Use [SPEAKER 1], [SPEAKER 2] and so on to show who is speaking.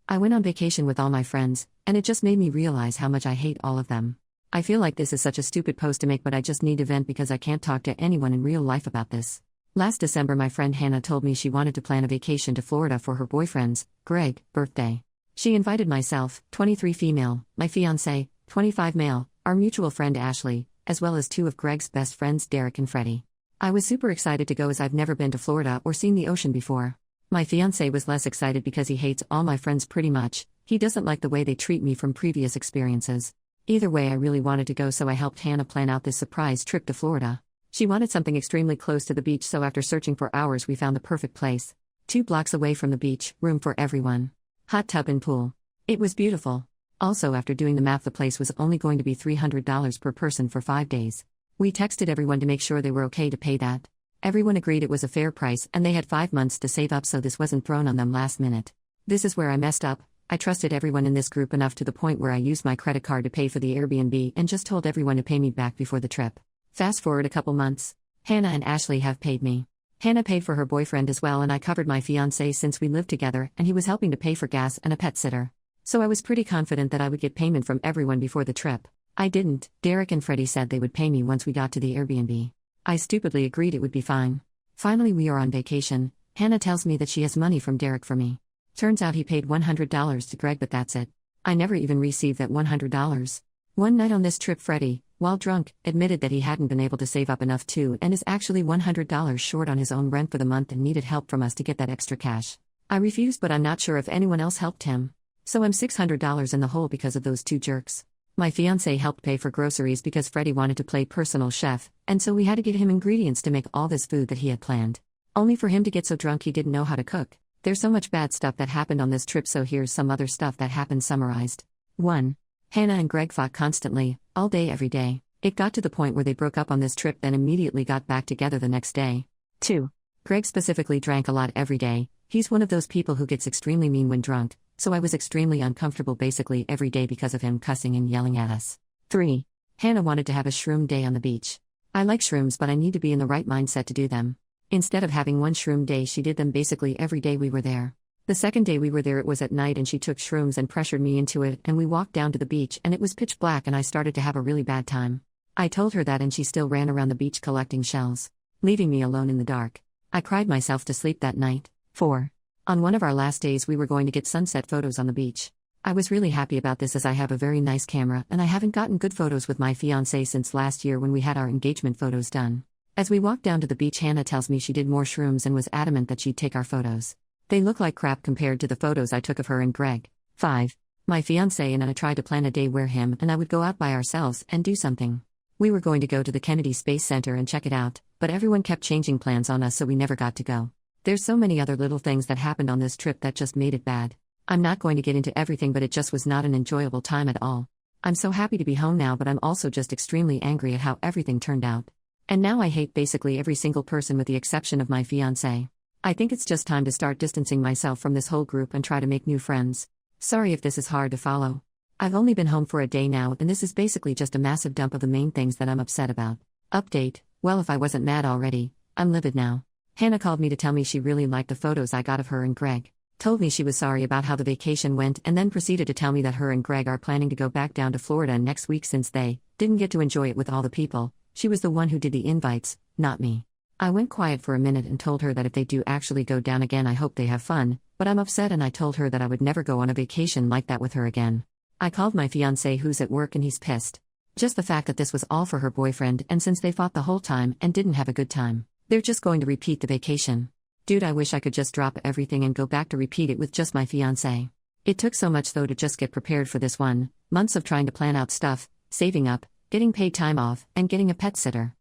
[SPEAKER 1] I went on vacation with all my friends, and it just made me realize how much I hate all of them. I feel like this is such a stupid post to make, but I just need to vent because I can't talk to anyone in real life about this. Last December, my friend Hannah told me she wanted to plan a vacation to Florida for her boyfriend's, Greg, birthday. She invited myself, 23 female, my fiancé, 25 male, our mutual friend Ashley, as well as two of Greg's best friends, Derek and Freddie. I was super excited to go as I've never been to Florida or seen the ocean before. My fiancé was less excited because he hates all my friends pretty much. He doesn't like the way they treat me from previous experiences. Either way, I really wanted to go, so I helped Hannah plan out this surprise trip to Florida. She wanted something extremely close to the beach, so after searching for hours we found the perfect place. 2 blocks away from the beach, room for everyone. Hot tub and pool. It was beautiful. Also, after doing the math, the place was only going to be $300 per person for 5 days. We texted everyone to make sure they were okay to pay that. Everyone agreed it was a fair price and they had 5 months to save up, so this wasn't thrown on them last minute. This is where I messed up. I trusted everyone in this group enough to the point where I used my credit card to pay for the Airbnb and just told everyone to pay me back before the trip. Fast forward a couple months. Hannah and Ashley have paid me. Hannah paid for her boyfriend as well, and I covered my fiancé since we lived together and he was helping to pay for gas and a pet sitter. So I was pretty confident that I would get payment from everyone before the trip. I didn't. Derek and Freddie said they would pay me once we got to the Airbnb. I stupidly agreed it would be fine. Finally, we are on vacation. Hannah tells me that she has money from Derek for me. Turns out he paid $100 to Greg, but that's it. I never even received that $100. One night on this trip, Freddie, while drunk, admitted that he hadn't been able to save up enough too and is actually $100 short on his own rent for the month and needed help from us to get that extra cash. I refused, but I'm not sure if anyone else helped him. So I'm $600 in the hole because of those 2 jerks. My fiancé helped pay for groceries because Freddie wanted to play personal chef, and so we had to get him ingredients to make all this food that he had planned. Only for him to get so drunk he didn't know how to cook. There's so much bad stuff that happened on this trip, so here's some other stuff that happened summarized. 1. Hannah and Greg fought constantly, all day every day. It got to the point where they broke up on this trip, then immediately got back together the next day. 2. Greg specifically drank a lot every day. He's one of those people who gets extremely mean when drunk, so I was extremely uncomfortable basically every day because of him cussing and yelling at us. 3. Hannah wanted to have a shroom day on the beach. I like shrooms, but I need to be in the right mindset to do them. Instead of having one shroom day, she did them basically every day we were there. The second day we were there, it was at night, and she took shrooms and pressured me into it, and we walked down to the beach and it was pitch black and I started to have a really bad time. I told her that and she still ran around the beach collecting shells, leaving me alone in the dark. I cried myself to sleep that night. 4. On one of our last days we were going to get sunset photos on the beach. I was really happy about this as I have a very nice camera and I haven't gotten good photos with my fiancé since last year when we had our engagement photos done. As we walked down to the beach, Hannah tells me she did more shrooms and was adamant that she'd take our photos. They look like crap compared to the photos I took of her and Greg. 5. My fiancé and I tried to plan a day where him and I would go out by ourselves and do something. We were going to go to the Kennedy Space Center and check it out, but everyone kept changing plans on us, so we never got to go. There's so many other little things that happened on this trip that just made it bad. I'm not going to get into everything, but it just was not an enjoyable time at all. I'm so happy to be home now, but I'm also just extremely angry at how everything turned out. And now I hate basically every single person with the exception of my fiancé. I think it's just time to start distancing myself from this whole group and try to make new friends. Sorry if this is hard to follow. I've only been home for a day now, and this is basically just a massive dump of the main things that I'm upset about. Update: well, if I wasn't mad already, I'm livid now. Hannah called me to tell me she really liked the photos I got of her and Greg. Told me she was sorry about how the vacation went, and then proceeded to tell me that her and Greg are planning to go back down to Florida next week since they didn't get to enjoy it with all the people. She was the one who did the invites, not me. I went quiet for a minute and told her that if they do actually go down again, I hope they have fun, but I'm upset, and I told her that I would never go on a vacation like that with her again. I called my fiancé who's at work and he's pissed. Just the fact that this was all for her boyfriend, and since they fought the whole time and didn't have a good time, they're just going to repeat the vacation. Dude, I wish I could just drop everything and go back to repeat it with just my fiancé. It took so much though to just get prepared for this one. Months of trying to plan out stuff, saving up, getting paid time off, and getting a pet sitter.